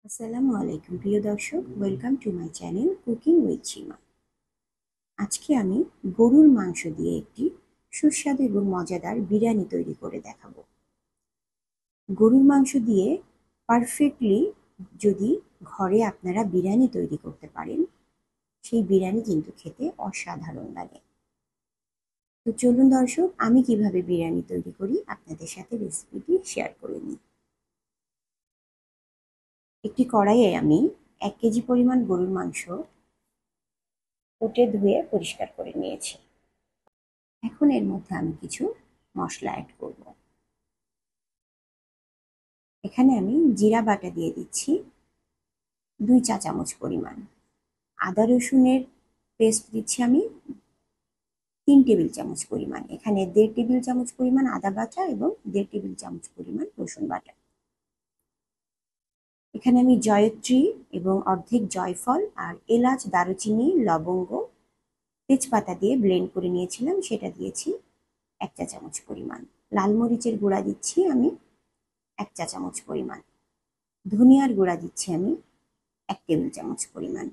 আসসালামু আলাইকুম প্রিয় দর্শক, welcome to my channel cooking with Seema. আজকে আমি গরুর মাংস দিয়ে একটি সুস্বাদু এবং মজাদার বিরিয়ানি তৈরি করে দেখাবো। গরুর মাংস দিয়ে পারফেক্টলি যদি ঘরে আপনারা বিরিয়ানি তৈরি করতে পারেন, সেই বিরিয়ানি কিন্তু খেতে অসাধারণ লাগে। তো চলুন দর্শক, আমি কিভাবে বিরিয়ানি তৈরি করি আপনাদের সাথে রেসিপিটি শেয়ার করে নিই। একটি কড়াইয়ে আমি 1 কেজি পরিমাণ গরুর মাংস কেটে ধুয়ে পরিষ্কার করে নিয়েছি। এখন এর মধ্যে আমি কিছু মশলা অ্যাড করব। এখানে আমি জিরা বাটা দিয়ে দিচ্ছি 2 চা চামচ পরিমাণ। আদা রসুনের পেস্ট দিচ্ছি আমি 3 টেবিল চামচ পরিমাণ। এখানে 1.5 টেবিল চামচ পরিমাণ আদা বাটা এবং 1.5 টেবিল চামচ পরিমাণ রসুন বাটা। এখানে আমি জয়ত্রী এবং অর্ধেক জয়ফল আর এলাচ, দারুচিনি, লবঙ্গ, তেজপাতা দিয়ে ব্লেন্ড করে নিয়েছিলাম, সেটা দিয়েছি 1 চা চামচ পরিমাণ। লাল মরিচের গুঁড়া দিচ্ছি আমি 1 চা চামচ পরিমাণ। ধনিয়ার গুঁড়া দিচ্ছি আমি 1 টেবিল চামচ পরিমাণ।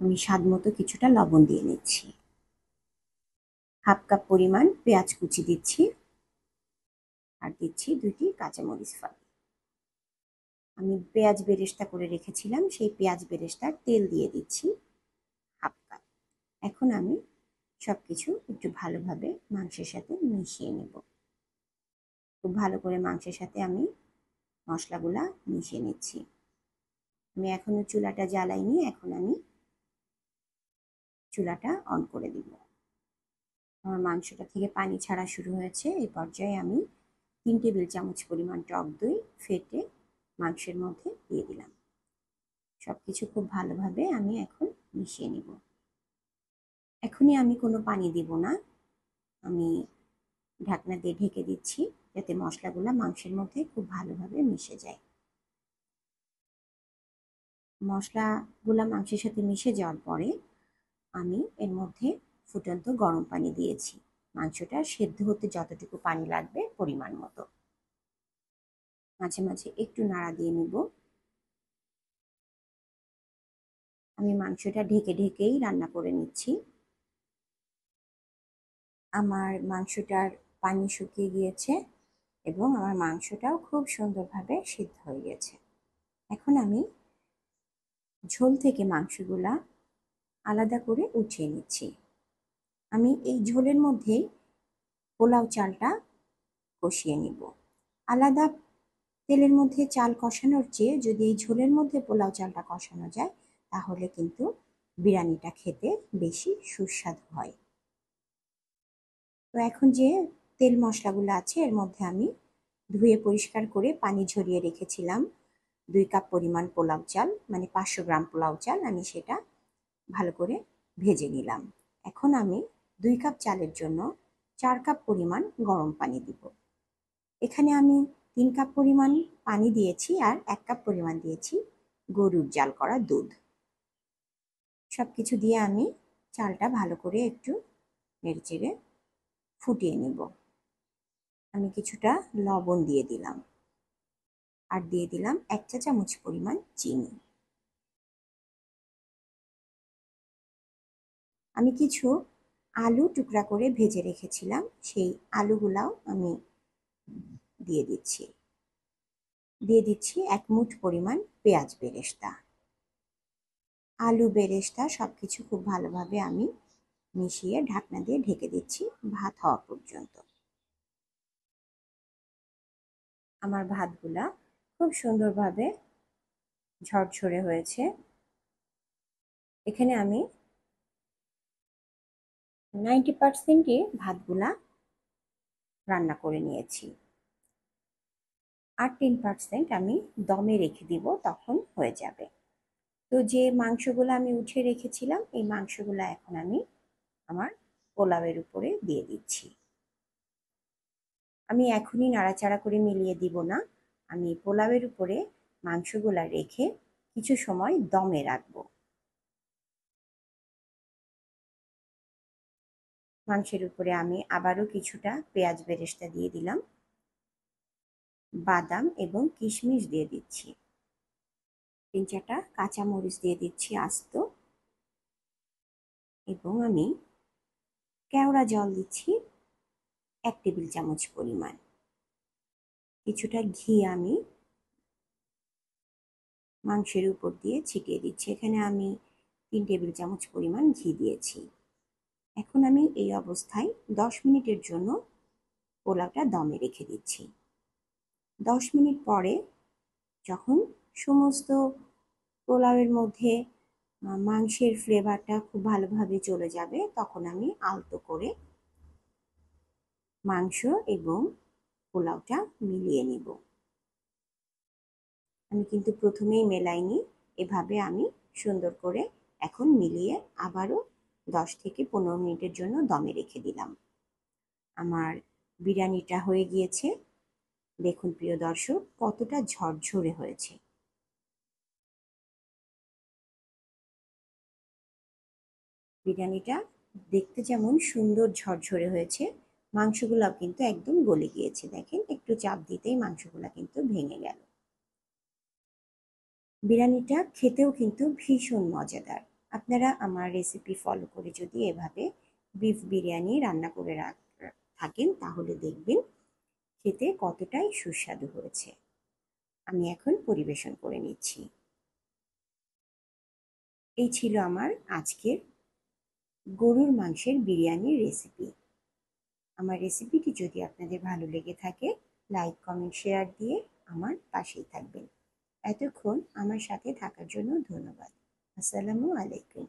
আমি স্বাদ মতো কিছুটা লবণ দিয়ে নিচ্ছি। হাফ কাপ পরিমাণ পেঁয়াজ কুচি দিচ্ছি আর দিচ্ছি 2টি কাঁচামরিচ ফালি। আমি পেঁয়াজ বেরেস্তা করে রেখেছিলাম, সেই পেঁয়াজ বেরেস্তার তেল দিয়ে দিচ্ছি হাফ কাপ। এখন আমি সবকিছু একটু ভালোভাবে মাংসের সাথে মিশিয়ে নেব। খুব ভালো করে মাংসের সাথে আমি মশলাগুলা মিশিয়ে নিচ্ছি। আমি এখনো চুলাটা জ্বালাইনি, এখন আমি চুলাটা অন করে দিব। আমার মাংসটা থেকে পানি ছাড়া শুরু হয়েছে। এই পর্যায়ে আমি 3 টেবিল চামচ পরিমাণ টক দই ফেটে মাংসের মধ্যে দিয়ে দিলাম। সবকিছু খুব ভালোভাবে আমি এখন মিশিয়ে নিব। এখনই আমি কোনো পানি দিব না, আমি ঢাকনা দিয়ে ঢেকে দিচ্ছি যাতে মশলাগুলো মাংসের মধ্যে খুব ভালোভাবে মিশে যায়। মশলাগুলো মাংসের সাথে মিশে যাওয়ার পরে আমি এর মধ্যে ফুটন্ত গরম পানি দিয়েছি। মাংসটা সেদ্ধ হতে যতটুকু পানি লাগবে পরিমাণ মতো। মাঝে মাঝে একটু নাড়া দিয়ে নিব। আমি মাংসটা ঢেকে ঢেকেই রান্না করে নিচ্ছি। আমার মাংসটার পানি শুকিয়ে গিয়েছে এবং আমার মাংসটাও খুব সুন্দরভাবে সিদ্ধ হয়ে গেছে। এখন আমি ঝোল থেকে মাংসগুলা আলাদা করে উঠিয়ে নিচ্ছি। আমি এই ঝোলের মধ্যেই পোলাও চালটা কষিয়ে নিব। আলাদা তেলের মধ্যে চাল কষানোর চেয়ে যদি এই ঝোলের মধ্যে পোলাও চালটা কষানো যায়, তাহলে কিন্তু বিরিয়ানিটা খেতে বেশি সুস্বাদু হয়। তো এখন যে তেল মশলাগুলো আছে এর মধ্যে আমি ধুয়ে পরিষ্কার করে পানি ঝরিয়ে রেখেছিলাম 2 কাপ পরিমাণ পোলাও চাল, মানে 500 গ্রাম পোলাও চাল, আমি সেটা ভালো করে ভেজে নিলাম। এখন আমি 2 কাপ চালের জন্য 4 কাপ পরিমাণ গরম পানি দিব। এখানে আমি 3 কাপ পরিমাণ পানি দিয়েছি আর 1 কাপ পরিমাণ দিয়েছি গরুর জাল করা দুধ। সবকিছু দিয়ে আমি চালটা ভালো করে একটু নেড়েচেড়ে ফুটিয়ে নেব। আমি কিছুটা লবণ দিয়ে দিলাম আর দিয়ে দিলাম 1 চা চামচ পরিমাণ চিনি। আমি কিছু আলু টুকরা করে ভেজে রেখেছিলাম, সেই আলুগুলাও আমি দিয়ে দিচ্ছি। দিয়ে দিচ্ছি 1 মুঠ পরিমাণ পেঁয়াজ বেরেস্তা। আলু বেরেস্তা সবকিছু খুব ভালোভাবে আমি মিশিয়ে ঢাকনা দিয়ে ঢেকে দিচ্ছি ভাত হওয়া পর্যন্ত। আমার ভাতগুলা খুব সুন্দরভাবে ঝরঝরে হয়েছে। এখানে আমি 90%ই ভাতগুলা রান্না করে নিয়েছি, আর 10% আমি দমে রেখে দিব, তখন হয়ে যাবে। তো যে মাংসগুলো আমি উঠিয়ে রেখেছিলাম, এই মাংসগুলো এখন আমি আমার পোলাওয়ের উপরে দিয়ে দিচ্ছি। আমি এখনই নাড়াচাড়া করে মিলিয়ে দিব না, আমি পোলাওয়ের উপরে মাংসগুলা রেখে কিছু সময় দমে রাখবো। মাংসের উপরে আমি আবারও কিছুটা পেঁয়াজ বেরেস্তা দিয়ে দিলাম, বাদাম এবং কিশমিশ দিয়ে দিচ্ছি। 3-4টা কাঁচামরিচ দিয়ে দিচ্ছি আস্ত, এবং আমি কেওড়া জল দিচ্ছি 1 টেবিল চামচ পরিমাণ। কিছুটা ঘি আমি মাংসের উপর দিয়ে ছিটিয়ে দিচ্ছি। এখানে আমি 3 টেবিল চামচ পরিমাণ ঘি দিয়েছি। এখন আমি এই অবস্থায় 10 মিনিটের জন্য পোলাওটা দমে রেখে দিচ্ছি। 10 মিনিট পরে যখন সমস্ত পোলাওয়ের মধ্যে মাংসের ফ্লেভারটা খুব ভালোভাবে চলে যাবে, তখন আমি আলতো করে মাংস এবং পোলাওটা মিলিয়ে নিব। আমি কিন্তু প্রথমেই মেলাইনি, এভাবে আমি সুন্দর করে এখন মিলিয়ে আবারও 10 থেকে 15 মিনিটের জন্য দমে রেখে দিলাম। আমার বিরিয়ানিটা হয়ে গিয়েছে। দেখুন প্রিয় দর্শক, কতটা ঝরঝরে হয়েছে। বিরিয়ানিটা দেখতে যেমন সুন্দর ঝরঝরে হয়েছে, মাংসগুলো কিন্তু একদম গলে গিয়েছে। দেখেন, একটু চাপ দিতেই মাংসগুলো কিন্তু ভেঙে গেল। বিরিয়ানিটা খেতেও কিন্তু ভীষণ মজাদার। আপনারা আমার রেসিপি ফলো করে যদি এভাবে বিফ বিরিয়ানি রান্না করে থাকেন, তাহলে দেখবেন খেতে কতটাই সুস্বাদু হয়েছে। আমি এখন পরিবেশন করে নিচ্ছি। এই ছিল আমার আজকের গরুর মাংসের বিরিয়ানির রেসিপি। আমার রেসিপিটি যদি আপনাদের ভালো লেগে থাকে, লাইক, কমেন্ট, শেয়ার দিয়ে আমার পাশেই থাকবেন। এতক্ষণ আমার সাথে থাকার জন্য ধন্যবাদ। আসসালামু আলাইকুম।